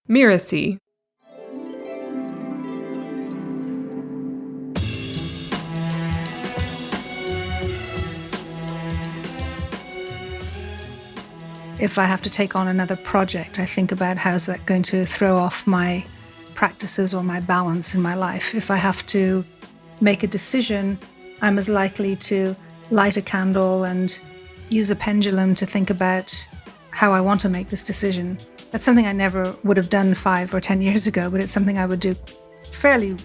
Mirasee. If I have to take on another project, I think about how's that going to throw off my practices or my balance in my life. If I have to make a decision, I'm as likely to light a candle and use a pendulum to think about how I want to make this decision. That's something I never would have done 5 or 10 years ago, but it's something I would do fairly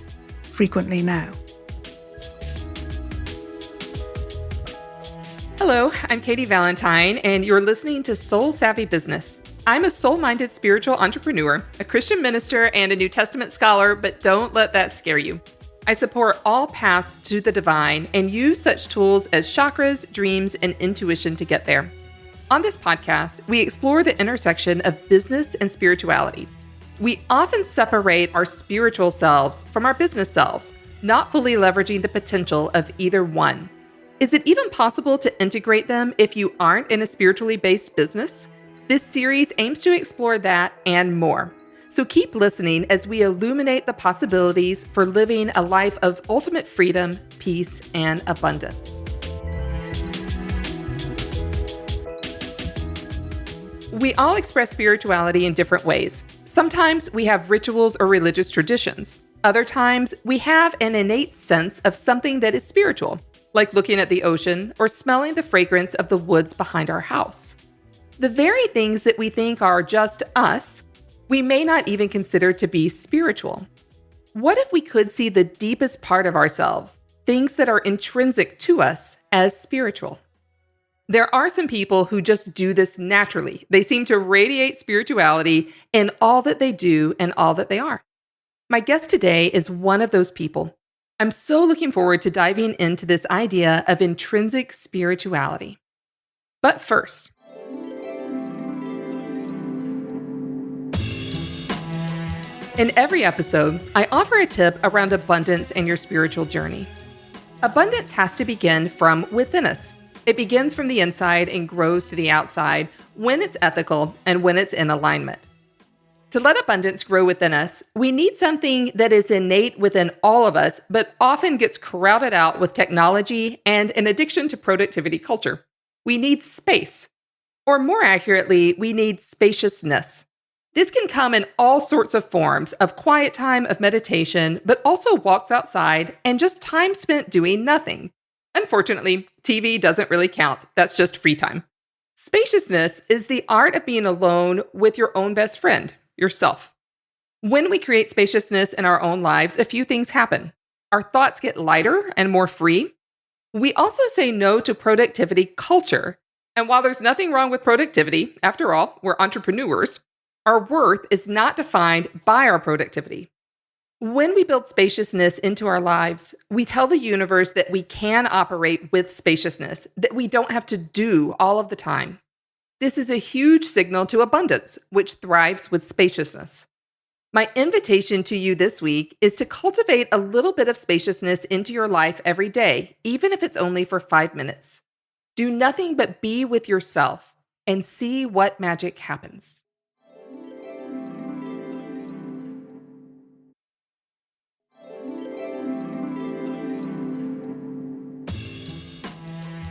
frequently now. Hello, I'm Katy Valentine, and you're listening to Soul Savvy Business. I'm a soul-minded spiritual entrepreneur, a Christian minister, and a New Testament scholar, but don't let that scare you. I support all paths to the divine and use such tools as chakras, dreams, and intuition to get there. On this podcast, we explore the intersection of business and spirituality. We often separate our spiritual selves from our business selves, not fully leveraging the potential of either one. Is it even possible to integrate them if you aren't in a spiritually based business? This series aims to explore that and more. So keep listening as we illuminate the possibilities for living a life of ultimate freedom, peace, and abundance. We all express spirituality in different ways. Sometimes we have rituals or religious traditions. Other times we have an innate sense of something that is spiritual, like looking at the ocean or smelling the fragrance of the woods behind our house. The very things that we think are just us, we may not even consider to be spiritual. What if we could see the deepest part of ourselves, things that are intrinsic to us, as spiritual? There are some people who just do this naturally. They seem to radiate spirituality in all that they do and all that they are. My guest today is one of those people. I'm so looking forward to diving into this idea of intrinsic spirituality. But first, in every episode, I offer a tip around abundance in your spiritual journey. Abundance has to begin from within us. It begins from the inside and grows to the outside when it's ethical and when it's in alignment. To let abundance grow within us, we need something that is innate within all of us, but often gets crowded out with technology and an addiction to productivity culture. We need space. Or more accurately, we need spaciousness. This can come in all sorts of forms of quiet time, of meditation, but also walks outside and just time spent doing nothing. Unfortunately, TV doesn't really count. That's just free time. Spaciousness is the art of being alone with your own best friend, yourself. When we create spaciousness in our own lives, a few things happen. Our thoughts get lighter and more free. We also say no to productivity culture. And while there's nothing wrong with productivity, after all, we're entrepreneurs, our worth is not defined by our productivity. When we build spaciousness into our lives, we tell the universe that we can operate with spaciousness, that we don't have to do all of the time. This is a huge signal to abundance, which thrives with spaciousness. My invitation to you this week is to cultivate a little bit of spaciousness into your life every day, even if it's only for 5 minutes. Do nothing but be with yourself and see what magic happens.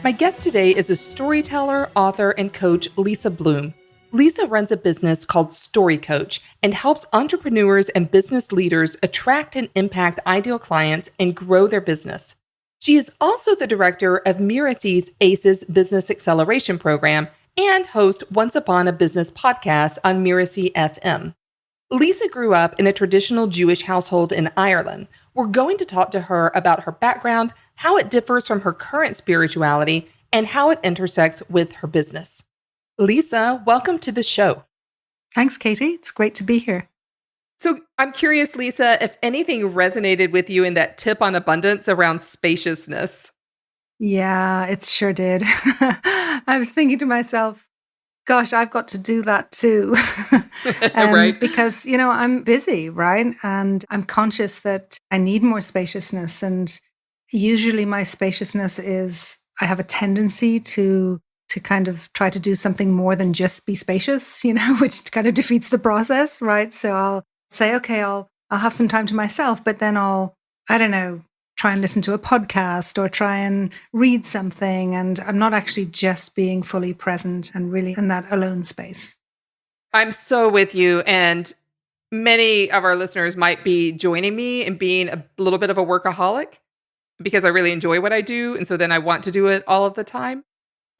My guest today is a storyteller, author, and coach, Lisa Bloom. Lisa runs a business called Story Coach and helps entrepreneurs and business leaders attract and impact ideal clients and grow their business. She is also the director of Mirasee's ACES Business Acceleration Program and host Once Upon a Business podcast on Mirasee FM. Lisa grew up in a traditional Jewish household in Ireland. We're going to talk to her about her background, how it differs from her current spirituality, and how it intersects with her business. Lisa, welcome to the show. Thanks, Katy. It's great to be here. So I'm curious, Lisa, if anything resonated with you in that tip on abundance around spaciousness. Yeah, it sure did. I was thinking to myself, gosh, I've got to do that too. Right. Because, I'm busy, right? And I'm conscious that I need more spaciousness. And usually my spaciousness is, I have a tendency to to kind of try to do something more than just be spacious, which kind of defeats the process, right? So I'll say, okay, I'll have some time to myself, but then I don't know, try and listen to a podcast or try and read something. And I'm not actually just being fully present and really in that alone space. I'm so with you. And many of our listeners might be joining me in being a little bit of a workaholic because I really enjoy what I do. And so then I want to do it all of the time.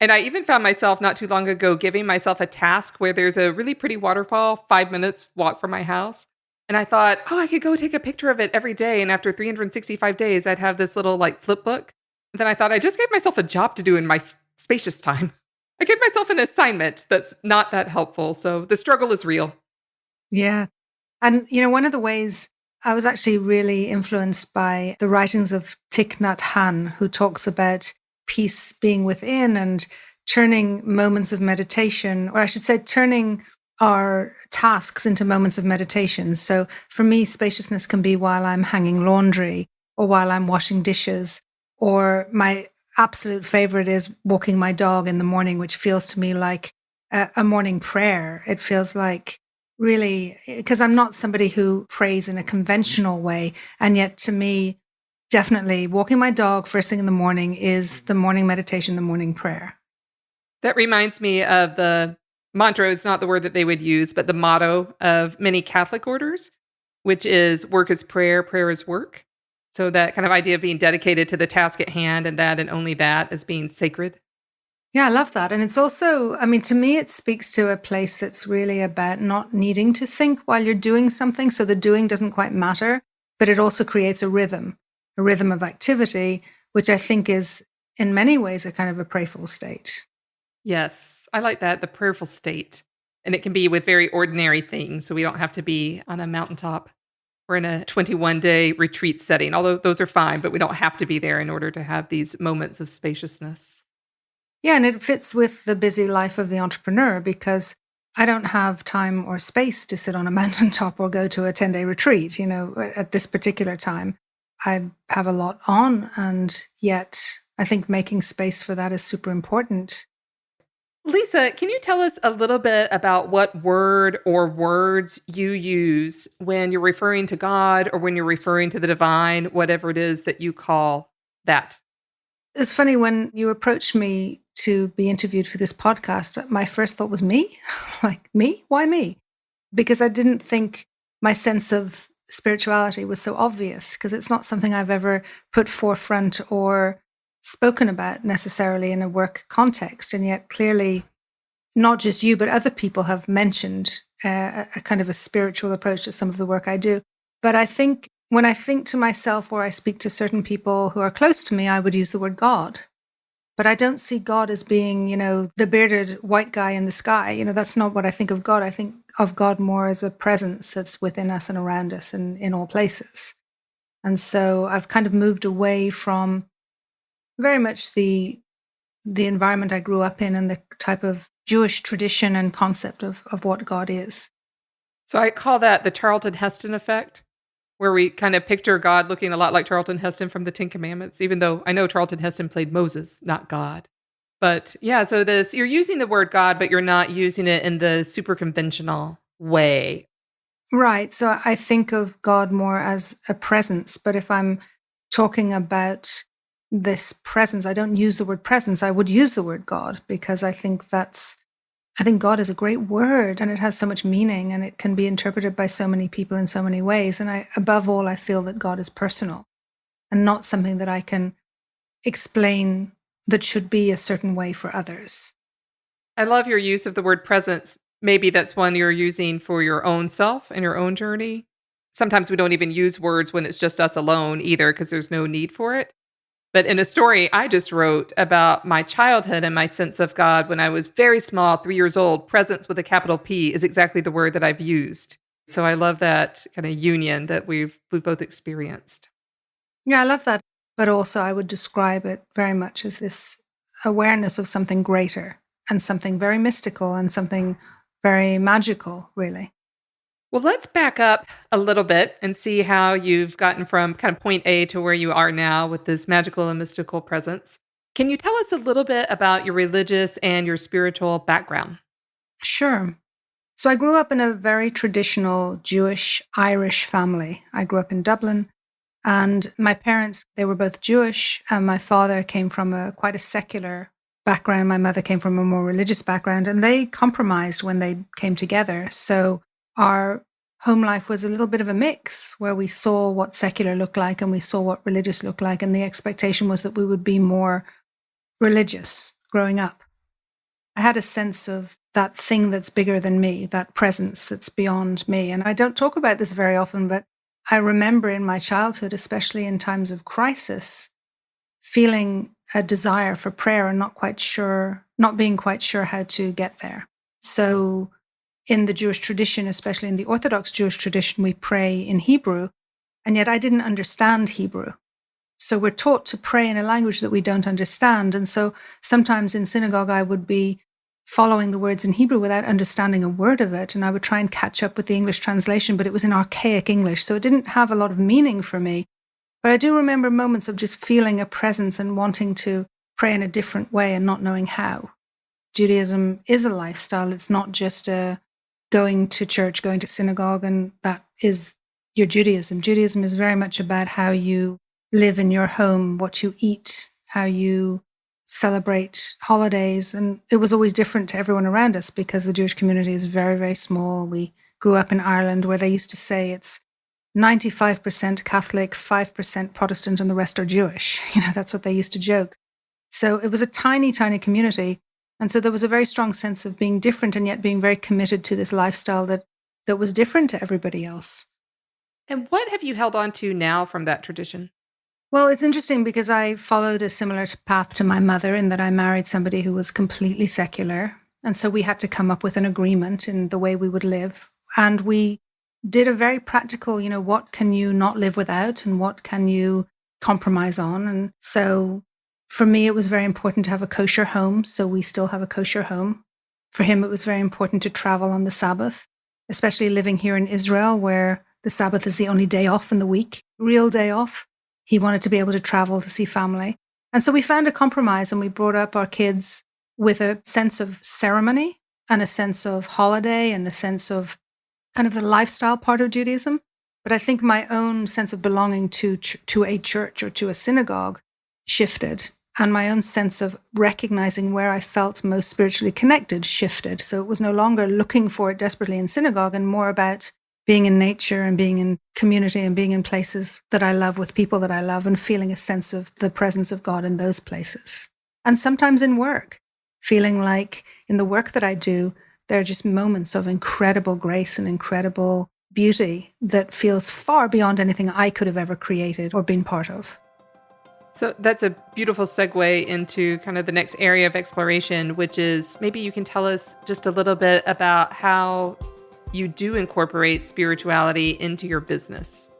And I even found myself not too long ago giving myself a task where there's a really pretty waterfall, 5 minutes walk from my house. And I thought, I could go take a picture of it every day. And after 365 days, I'd have this little flip book. And then I thought I just gave myself a job to do in my spacious time. I gave myself an assignment that's not that helpful. So the struggle is real. Yeah. And, one of the ways I was actually really influenced by the writings of Thich Nhat Hanh, who talks about peace being within and turning moments of meditation, or I should say, turning our tasks into moments of meditation. So for me, spaciousness can be while I'm hanging laundry or while I'm washing dishes, or my absolute favorite is walking my dog in the morning, which feels to me like a morning prayer. It feels like really, because I'm not somebody who prays in a conventional way. And yet to me, definitely walking my dog first thing in the morning is the morning meditation, the morning prayer. That reminds me of the mantra. Is not the word that they would use, but the motto of many Catholic orders, which is work is prayer, prayer is work. So that kind of idea of being dedicated to the task at hand and that and only that as being sacred. Yeah, I love that. And it's also, to me, it speaks to a place that's really about not needing to think while you're doing something. So the doing doesn't quite matter, but it also creates a rhythm of activity, which I think is in many ways a kind of a prayerful state. Yes, I like that, the prayerful state. And it can be with very ordinary things. So we don't have to be on a mountaintop or in a 21-day retreat setting, although those are fine, but we don't have to be there in order to have these moments of spaciousness. Yeah, and it fits with the busy life of the entrepreneur because I don't have time or space to sit on a mountaintop or go to a 10-day retreat, at this particular time. I have a lot on, and yet I think making space for that is super important. Lisa, can you tell us a little bit about what word or words you use when you're referring to God or when you're referring to the divine, whatever it is that you call that? It's funny, when you approached me to be interviewed for this podcast, my first thought was me. Like, me? Why me? Because I didn't think my sense of spirituality was so obvious, because it's not something I've ever put forefront or spoken about necessarily in a work context. And yet clearly, not just you, but other people have mentioned a kind of a spiritual approach to some of the work I do. But I think when I think to myself or I speak to certain people who are close to me, I would use the word God. But I don't see God as being, the bearded white guy in the sky. That's not what I think of God. I think of God more as a presence that's within us and around us and in all places. And so I've kind of moved away from very much the environment I grew up in and the type of Jewish tradition and concept of what God is. So I call that the Charlton Heston effect, where we kind of picture God looking a lot like Charlton Heston from the Ten Commandments, even though I know Charlton Heston played Moses, not God. But yeah, so you're using the word God, but you're not using it in the super conventional way. Right. So I think of God more as a presence, but if I'm talking about this presence, I don't use the word presence. I would use the word God because I think God is a great word and it has so much meaning and it can be interpreted by so many people in so many ways. And above all, I feel that God is personal and not something that I can explain that should be a certain way for others. I love your use of the word presence. Maybe that's one you're using for your own self and your own journey. Sometimes we don't even use words when it's just us alone either because there's no need for it. But in a story I just wrote about my childhood and my sense of God when I was very small, 3 years old, presence with a capital P is exactly the word that I've used. So I love that kind of union that we've both experienced. Yeah, I love that. But also I would describe it very much as this awareness of something greater and something very mystical and something very magical, really. Well, let's back up a little bit and see how you've gotten from kind of point A to where you are now with this magical and mystical presence. Can you tell us a little bit about your religious and your spiritual background? Sure. So I grew up in a very traditional Jewish Irish family. I grew up in Dublin, and my parents, they were both Jewish, and my father came from a quite a secular background. My mother came from a more religious background, and they compromised when they came together. So our home life was a little bit of a mix where we saw what secular looked like and we saw what religious looked like. And the expectation was that we would be more religious growing up. I had a sense of that thing that's bigger than me, that presence that's beyond me. And I don't talk about this very often, but I remember in my childhood, especially in times of crisis, feeling a desire for prayer and not being quite sure how to get there. So in the Jewish tradition, especially in the Orthodox Jewish tradition, we pray in Hebrew, and yet I didn't understand Hebrew. So we're taught to pray in a language that we don't understand. And so sometimes in synagogue, I would be following the words in Hebrew without understanding a word of it. And I would try and catch up with the English translation, but it was in archaic English. So it didn't have a lot of meaning for me. But I do remember moments of just feeling a presence and wanting to pray in a different way and not knowing how. Judaism is a lifestyle. It's not just going to church, going to synagogue, and that is your Judaism. Judaism is very much about how you live in your home, what you eat, how you celebrate holidays. And it was always different to everyone around us because the Jewish community is very, very small. We grew up in Ireland where they used to say it's 95% Catholic, 5% Protestant, and the rest are Jewish. That's what they used to joke. So it was a tiny, tiny community. And so there was a very strong sense of being different and yet being very committed to this lifestyle that was different to everybody else. And what have you held on to now from that tradition? Well, it's interesting because I followed a similar path to my mother in that I married somebody who was completely secular. And so we had to come up with an agreement in the way we would live. And we did a very practical, what can you not live without and what can you compromise on? And so for me, it was very important to have a kosher home. So we still have a kosher home. For him, it was very important to travel on the Sabbath, especially living here in Israel, where the Sabbath is the only day off in the week, real day off. He wanted to be able to travel to see family. And so we found a compromise and we brought up our kids with a sense of ceremony and a sense of holiday and a sense of kind of the lifestyle part of Judaism. But I think my own sense of belonging to a church or to a synagogue shifted. And my own sense of recognizing where I felt most spiritually connected shifted. So it was no longer looking for it desperately in synagogue and more about being in nature and being in community and being in places that I love with people that I love and feeling a sense of the presence of God in those places. And sometimes in work, feeling like in the work that I do, there are just moments of incredible grace and incredible beauty that feels far beyond anything I could have ever created or been part of. So that's a beautiful segue into kind of the next area of exploration, which is maybe you can tell us just a little bit about how you do incorporate spirituality into your business.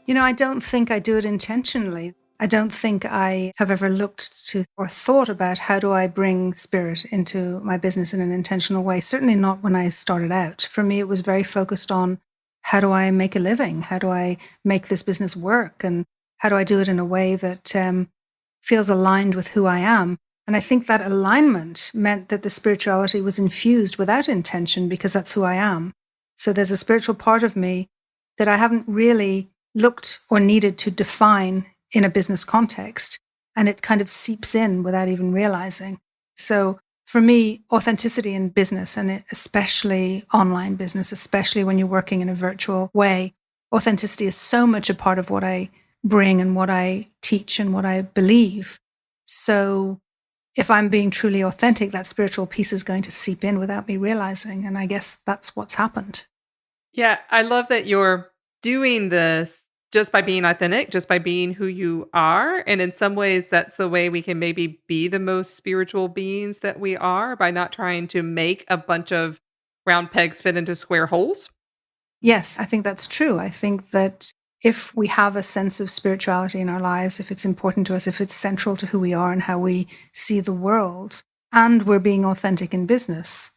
I don't think I do it intentionally. I don't think I have ever looked to or thought about how do I bring spirit into my business in an intentional way. Certainly not when I started out. For me, it was very focused on how do I make a living? How do I make this business work? And how do I do it in a way that feels aligned with who I am? And I think that alignment meant that the spirituality was infused without intention because that's who I am. So there's a spiritual part of me that I haven't really looked or needed to define in a business context. And it kind of seeps in without even realizing. So for me, authenticity in business, and especially online business, especially when you're working in a virtual way, authenticity is so much a part of what I bring and what I teach and what I believe. So if I'm being truly authentic, that spiritual piece is going to seep in without me realizing. And I guess that's what's happened. Yeah, I love that you're doing this just by being authentic, just by being who you are. And in some ways, that's the way we can maybe be the most spiritual beings that we are by not trying to make a bunch of round pegs fit into square holes. Yes, I think that's true. I think that if we have a sense of spirituality in our lives, if it's important to us, if it's central to who we are and how we see the world, and we're being authentic in business,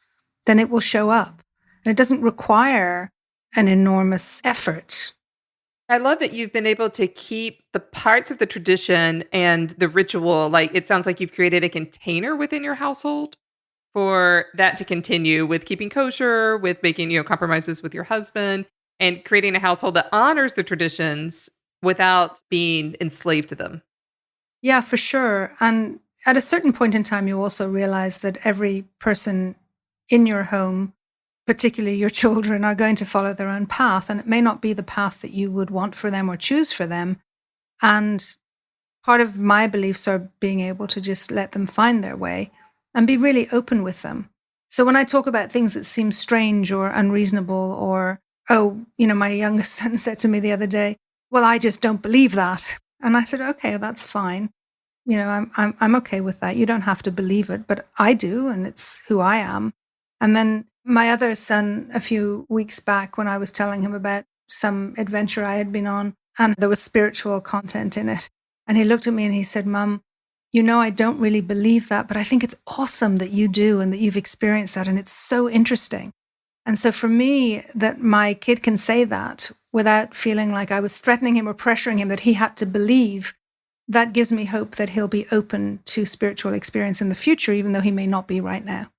then it will show up. And it doesn't require an enormous effort. I love that you've been able to keep the parts of the tradition and the ritual. Like, it sounds like you've created a container within your household for that to continue with keeping kosher, with making, compromises with your husband and creating a household that honors the traditions without being enslaved to them. Yeah, for sure. And at a certain point in time, you also realize that every person in your home, particularly your children, are going to follow their own path. And it may not be the path that you would want for them or choose for them. And part of my beliefs are being able to just let them find their way and be really open with them. So when I talk about things that seem strange or unreasonable or, my youngest son said to me the other day, well, I just don't believe that. And I said, okay, that's fine. I'm okay with that. You don't have to believe it, but I do, and it's who I am. And then my other son, a few weeks back, when I was telling him about some adventure I had been on, and there was spiritual content in it, and he looked at me and he said, Mum, I don't really believe that, but I think it's awesome that you do and that you've experienced that, and it's so interesting. And so for me, that my kid can say that without feeling like I was threatening him or pressuring him that he had to believe, that gives me hope that he'll be open to spiritual experience in the future, even though he may not be right now.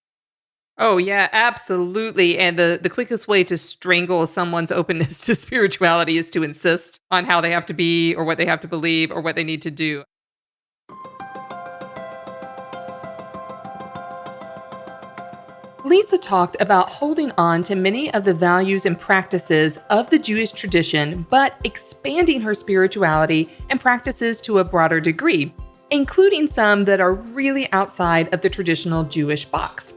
Oh, yeah, absolutely. And the quickest way to strangle someone's openness to spirituality is to insist on how they have to be or what they have to believe or what they need to do. Lisa talked about holding on to many of the values and practices of the Jewish tradition, but expanding her spirituality and practices to a broader degree, including some that are really outside of the traditional Jewish box.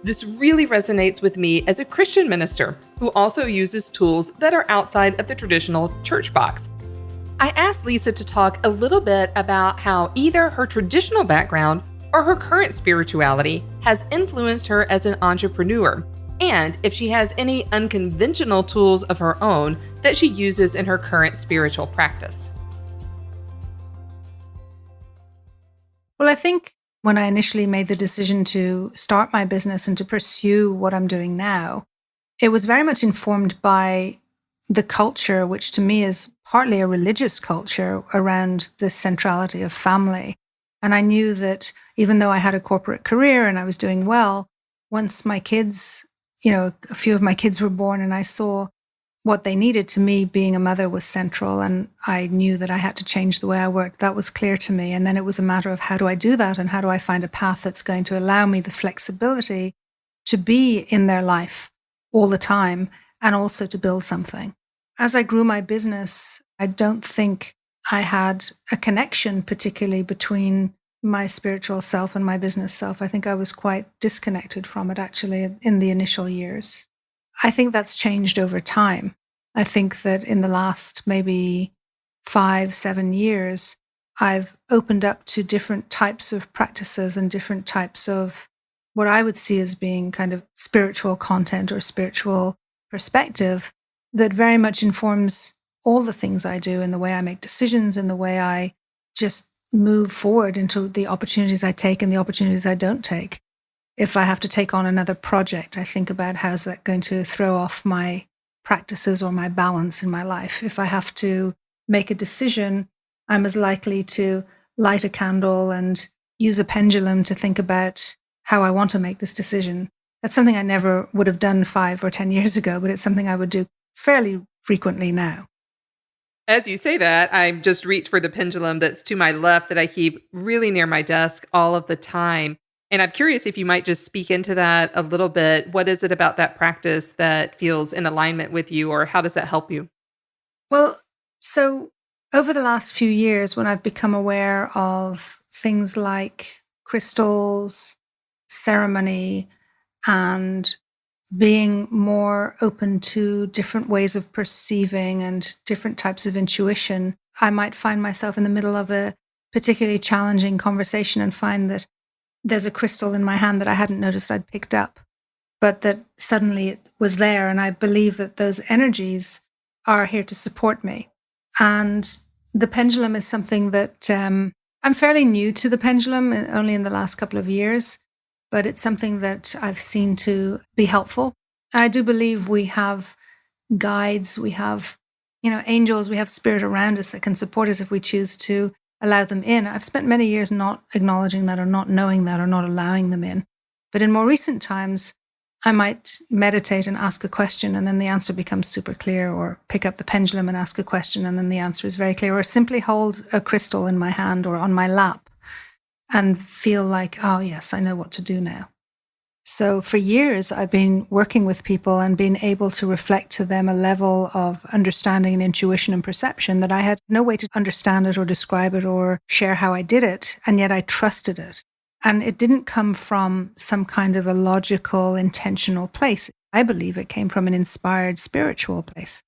This really resonates with me as a Christian minister who also uses tools that are outside of the traditional church box. I asked Lisa to talk a little bit about how either her traditional background or her current spirituality has influenced her as an entrepreneur, and if she has any unconventional tools of her own that she uses in her current spiritual practice. Well, I think when I initially made the decision to start my business and to pursue what I'm doing now, it was very much informed by the culture, which to me is partly a religious culture around the centrality of family. And I knew that even though I had a corporate career and I was doing well, once my kids, a few of my kids were born and I saw what they needed, to me, being a mother was central. And I knew that I had to change the way I worked. That was clear to me. And then it was a matter of how do I do that? And how do I find a path that's going to allow me the flexibility to be in their life all the time and also to build something. As I grew my business, I don't think I had a connection particularly between my spiritual self and my business self. I think I was quite disconnected from it actually in the initial years. I think that's changed over time. I think that in the last maybe 5-7 years, I've opened up to different types of practices and different types of what I would see as being kind of spiritual content or spiritual perspective that very much informs all the things I do in the way I make decisions, in the way I just move forward into the opportunities I take and the opportunities I don't take. If I have to take on another project, I think about how's that going to throw off my practices or my balance in my life. If I have to make a decision, I'm as likely to light a candle and use a pendulum to think about how I want to make this decision. That's something I never would have done 5 or 10 years ago, but it's something I would do fairly frequently now. As you say that, I just reached for the pendulum that's to my left that I keep really near my desk all of the time. And I'm curious if you might just speak into that a little bit. What is it about that practice that feels in alignment with you, or how does that help you? Well, so over the last few years, when I've become aware of things like crystals, ceremony, and being more open to different ways of perceiving and different types of intuition, I might find myself in the middle of a particularly challenging conversation and find that there's a crystal in my hand that I hadn't noticed I'd picked up, but that suddenly it was there. And I believe that those energies are here to support me. And the pendulum is something that I'm fairly new to the pendulum, only in the last couple of years, but it's something that I've seen to be helpful. I do believe we have guides, we have, angels, we have spirit around us that can support us if we choose to allow them in. I've spent many years not acknowledging that or not knowing that or not allowing them in. But in more recent times, I might meditate and ask a question and then the answer becomes super clear, or pick up the pendulum and ask a question and then the answer is very clear, or simply hold a crystal in my hand or on my lap and feel like, oh yes, I know what to do now. So for years, I've been working with people and been able to reflect to them a level of understanding and intuition and perception that I had no way to understand it or describe it or share how I did it. And yet I trusted it. And it didn't come from some kind of a logical, intentional place. I believe it came from an inspired spiritual place.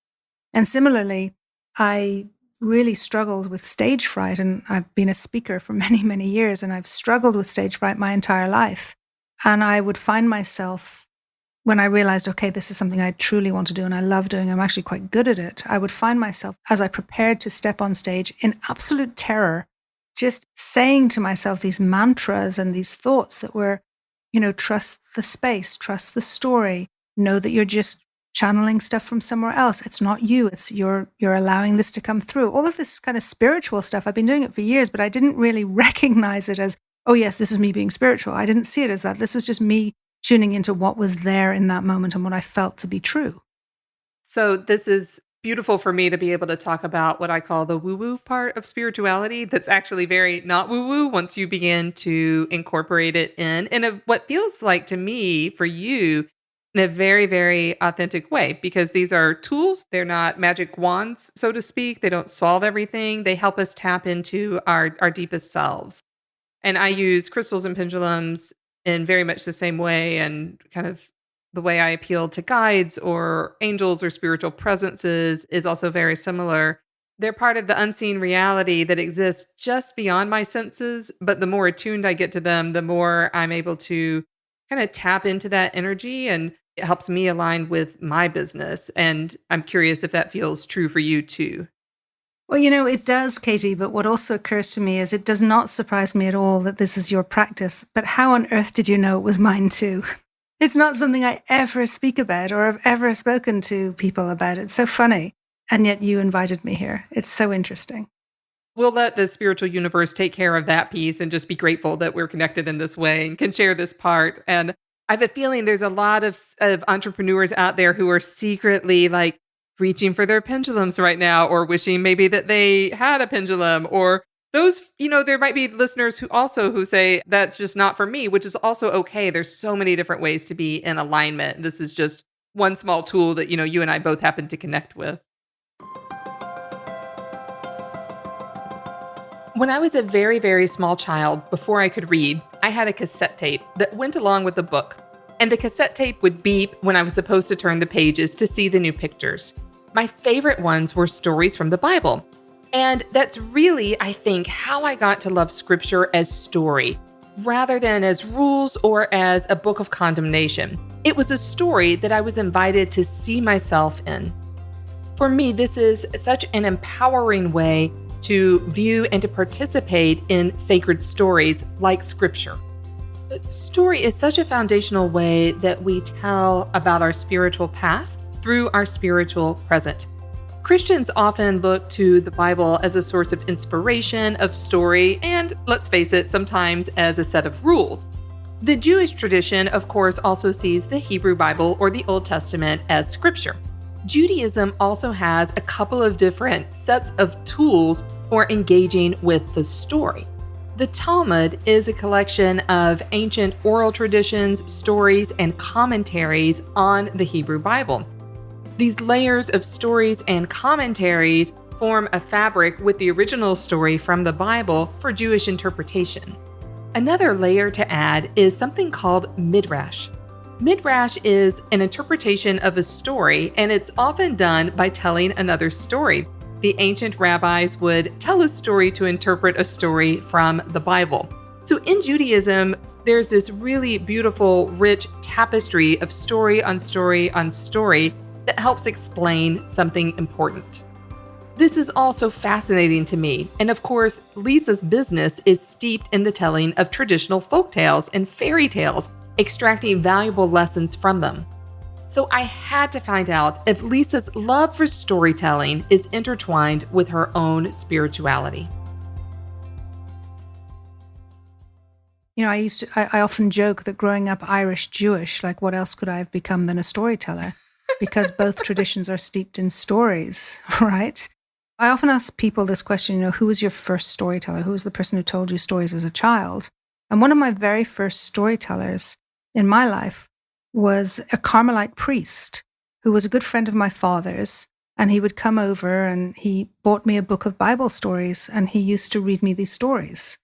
And similarly, I really struggled with stage fright. And I've been a speaker for many, many years, and I've struggled with stage fright my entire life. And I would find myself, when I realized, okay, this is something I truly want to do and I love doing, I'm actually quite good at it, I would find myself, as I prepared to step on stage, in absolute terror, just saying to myself these mantras and these thoughts that were, trust the space, trust the story, know that you're just channeling stuff from somewhere else. It's not you, it's you're allowing this to come through. All of this kind of spiritual stuff, I've been doing it for years, but I didn't really recognize it as, oh yes, this is me being spiritual. I didn't see it as that. This was just me tuning into what was there in that moment and what I felt to be true. So this is beautiful for me to be able to talk about what I call the woo-woo part of spirituality that's actually very not woo-woo once you begin to incorporate it in what feels like to me, for you, in a very, very authentic way, because these are tools. They're not magic wands, so to speak. They don't solve everything. They help us tap into our deepest selves. And I use crystals and pendulums in very much the same way, and kind of the way I appeal to guides or angels or spiritual presences is also very similar. They're part of the unseen reality that exists just beyond my senses, but the more attuned I get to them, the more I'm able to kind of tap into that energy, and it helps me align with my business. And I'm curious if that feels true for you too. Well, it does, Katy, but what also occurs to me is it does not surprise me at all that this is your practice, but how on earth did you know it was mine too? It's not something I ever speak about or have ever spoken to people about. It's so funny. And yet you invited me here. It's so interesting. We'll let the spiritual universe take care of that piece and just be grateful that we're connected in this way and can share this part. And I have a feeling there's a lot of entrepreneurs out there who are secretly like reaching for their pendulums right now, or wishing maybe that they had a pendulum, or those, there might be listeners who say that's just not for me, which is also okay. There's so many different ways to be in alignment. This is just one small tool that, you and I both happen to connect with. When I was a very, very small child, before I could read, I had a cassette tape that went along with the book. And the cassette tape would beep when I was supposed to turn the pages to see the new pictures. My favorite ones were stories from the Bible. And that's really, I think, how I got to love scripture as story, rather than as rules or as a book of condemnation. It was a story that I was invited to see myself in. For me, this is such an empowering way to view and to participate in sacred stories like scripture. Story is such a foundational way that we tell about our spiritual past through our spiritual present. Christians often look to the Bible as a source of inspiration, of story, and let's face it, sometimes as a set of rules. The Jewish tradition, of course, also sees the Hebrew Bible or the Old Testament as scripture. Judaism also has a couple of different sets of tools for engaging with the story. The Talmud is a collection of ancient oral traditions, stories, and commentaries on the Hebrew Bible. These layers of stories and commentaries form a fabric with the original story from the Bible for Jewish interpretation. Another layer to add is something called midrash. Midrash is an interpretation of a story, and it's often done by telling another story. The ancient rabbis would tell a story to interpret a story from the Bible. So in Judaism, there's this really beautiful, rich tapestry of story on story on story that helps explain something important. This is also fascinating to me. And of course, Lisa's business is steeped in the telling of traditional folk tales and fairy tales, extracting valuable lessons from them. So I had to find out if Lisa's love for storytelling is intertwined with her own spirituality. I often joke that growing up Irish Jewish, like what else could I have become than a storyteller? Because both traditions are steeped in stories, right? I often ask people this question, who was your first storyteller? Who was the person who told you stories as a child? And one of my very first storytellers in my life was a Carmelite priest who was a good friend of my father's. And he would come over and he bought me a book of Bible stories and he used to read me these stories.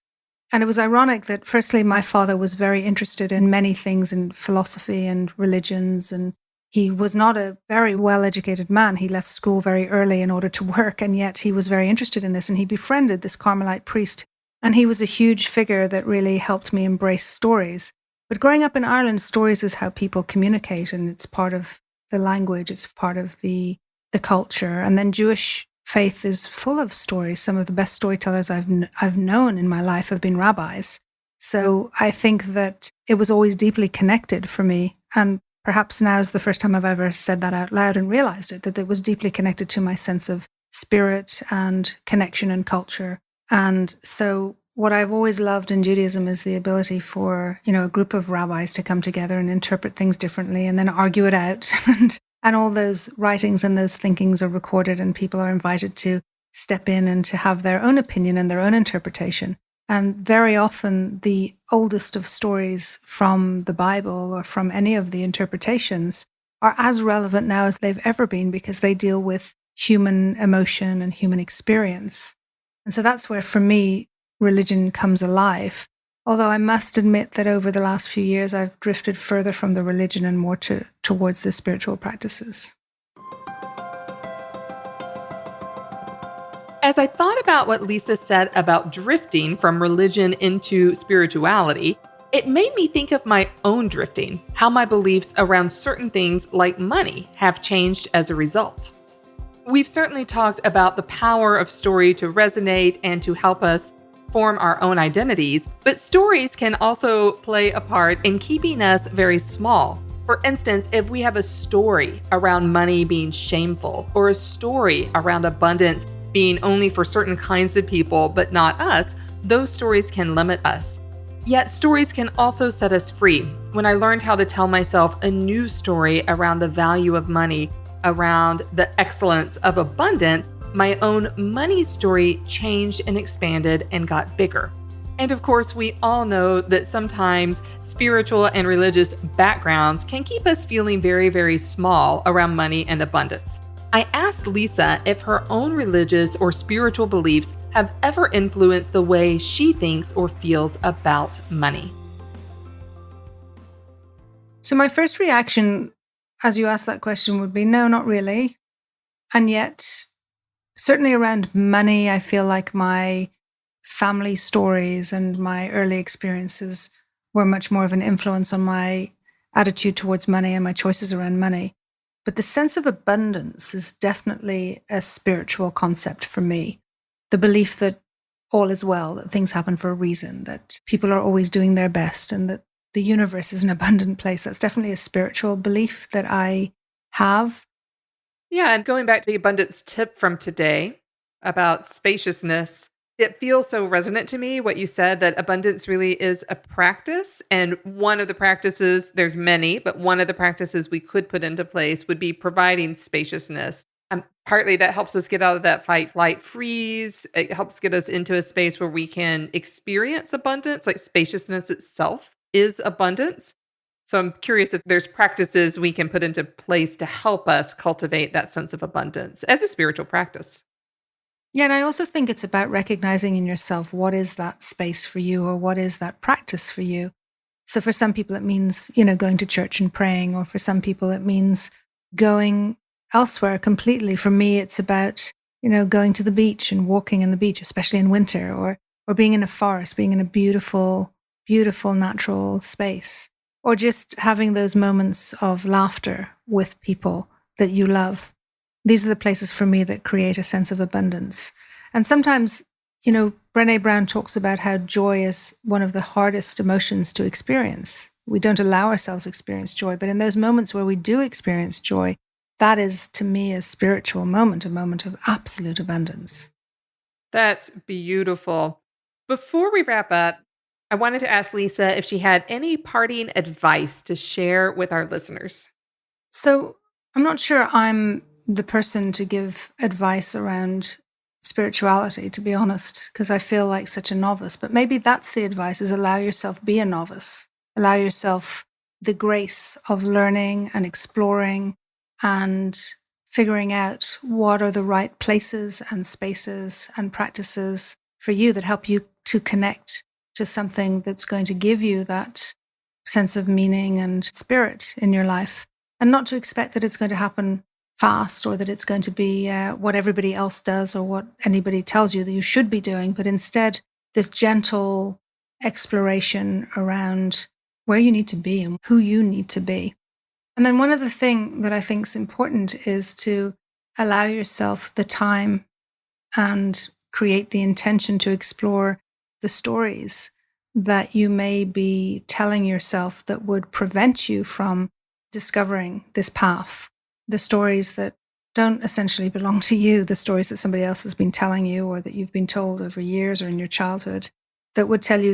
And it was ironic that, firstly, my father was very interested in many things in philosophy and religions, and he was not a very well-educated man. He left school very early in order to work, and yet he was very interested in this, and he befriended this Carmelite priest. And he was a huge figure that really helped me embrace stories. But growing up in Ireland, stories is how people communicate, and it's part of the language, it's part of the culture. And then Jewish faith is full of stories. Some of the best storytellers I've known in my life have been rabbis. So I think that it was always deeply connected for me. And perhaps now is the first time I've ever said that out loud and realized it, that it was deeply connected to my sense of spirit and connection and culture. And so what I've always loved in Judaism is the ability for, a group of rabbis to come together and interpret things differently and then argue it out. And all those writings and those thinkings are recorded and people are invited to step in and to have their own opinion and their own interpretation. And very often the oldest of stories from the Bible or from any of the interpretations are as relevant now as they've ever been because they deal with human emotion and human experience. And so that's where, for me, religion comes alive. Although I must admit that over the last few years, I've drifted further from the religion and more towards the spiritual practices. As I thought about what Lisa said about drifting from religion into spirituality, it made me think of my own drifting, how my beliefs around certain things like money have changed as a result. We've certainly talked about the power of story to resonate and to help us form our own identities, but stories can also play a part in keeping us very small. For instance, if we have a story around money being shameful, or a story around abundance being only for certain kinds of people but not us, those stories can limit us. Yet stories can also set us free. When I learned how to tell myself a new story around the value of money, around the excellence of abundance, my own money story changed and expanded and got bigger. And of course, we all know that sometimes spiritual and religious backgrounds can keep us feeling very, very small around money and abundance. I asked Lisa if her own religious or spiritual beliefs have ever influenced the way she thinks or feels about money. So my first reaction, as you asked that question, would be no, not really. And yet, certainly around money, I feel like my family stories and my early experiences were much more of an influence on my attitude towards money and my choices around money. But the sense of abundance is definitely a spiritual concept for me. The belief that all is well, that things happen for a reason, that people are always doing their best, and that the universe is an abundant place. That's definitely a spiritual belief that I have. Yeah, and going back to the abundance tip from today about spaciousness, it feels so resonant to me what you said, that abundance really is a practice. And one of the practices, there's many, but one of the practices we could put into place would be providing spaciousness. And partly that helps us get out of that fight, flight, freeze. It helps get us into a space where we can experience abundance, like spaciousness itself is abundance. So I'm curious if there's practices we can put into place to help us cultivate that sense of abundance as a spiritual practice. Yeah, and I also think it's about recognizing in yourself what is that space for you or what is that practice for you. So for some people, it means, going to church and praying, or for some people, it means going elsewhere completely. For me, it's about, going to the beach and walking in the beach, especially in winter, or being in a forest, being in a beautiful, beautiful natural space, or just having those moments of laughter with people that you love. These are the places for me that create a sense of abundance. And sometimes, Brené Brown talks about how joy is one of the hardest emotions to experience. We don't allow ourselves to experience joy. But in those moments where we do experience joy, that is, to me, a spiritual moment, a moment of absolute abundance. That's beautiful. Before we wrap up, I wanted to ask Lisa if she had any parting advice to share with our listeners. So I'm not sure I'm the person to give advice around spirituality, to be honest, because I feel like such a novice. But maybe that's the advice, is allow yourself be a novice. Allow yourself the grace of learning and exploring and figuring out what are the right places and spaces and practices for you that help you to connect to something that's going to give you that sense of meaning and spirit in your life. And not to expect that it's going to happen fast or that it's going to be what everybody else does or what anybody tells you that you should be doing, but instead this gentle exploration around where you need to be and who you need to be. And then one other thing that I think is important is to allow yourself the time and create the intention to explore the stories that you may be telling yourself that would prevent you from discovering this path. The stories that don't essentially belong to you, the stories that somebody else has been telling you or that you've been told over years or in your childhood, that would tell you that